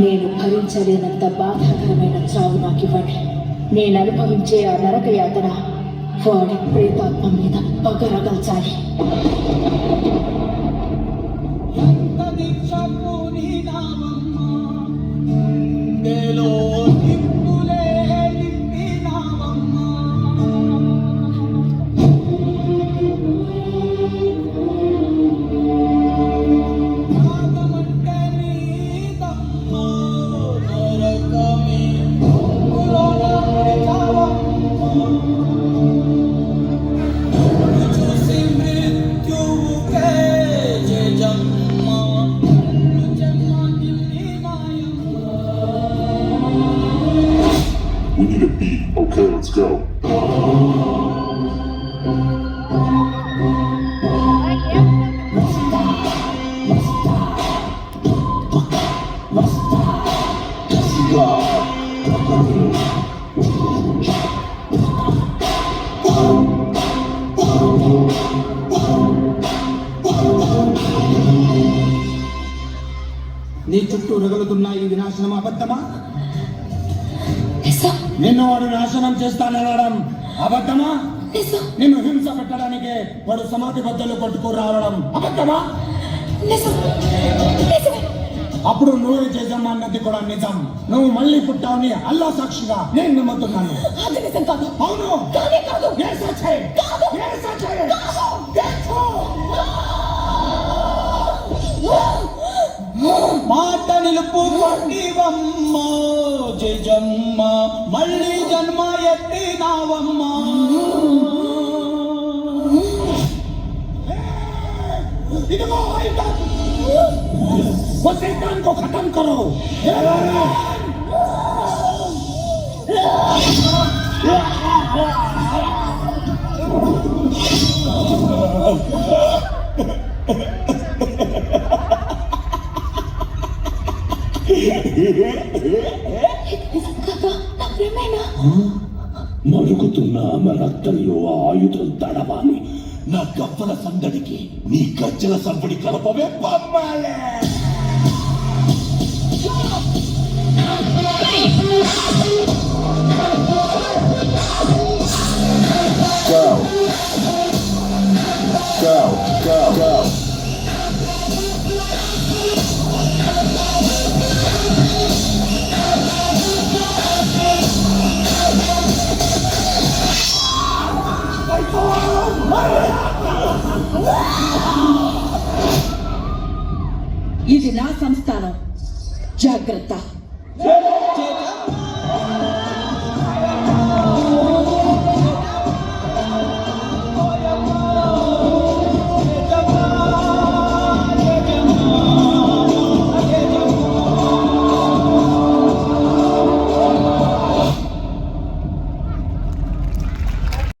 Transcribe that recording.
నేను భరించలేనంత బాధాకరమైన చావు నాకివ్వండి. నేను అనుభవించే ఆ నరక యాతన వాడి ప్రేతాత్మ మీద పగరగల్చాలి. We need a beat. Okay, let's go. నీ చుట్టూ రగులుతున్న ఈ వినాశనం అబద్ధమా? నిన్ను వాడు నాశనం చేస్తానడం అబద్ధమా? నిన్ను హింస పెట్టడానికే వాడు సమాధి బద్దలు పట్టుకు రావడం అబద్ధమా? అప్పుడు నువ్వు చేద్దాం అన్నది కూడా నిజం. నువ్వు మళ్ళీ పుట్టావని అల్లా సాక్షిగా నేను నమ్ముతున్నాను. అవును, మాట నిలుపు కొట్టివమ్మ జయమ్మ, మళ్ళీ జన్మ ఎత్తినావమ్మ. वो शैतान को खत्म करो. మరుగుతున్న ఆమె రక్తంలో ఆయుధం తడవాలి. నా గవ్వల సందడికి నీ గజ్జల సంపడి కలపవే పంపాలే. Go. Go, go, go. ఇది నా సంస్థానం, జాగ్రత్త.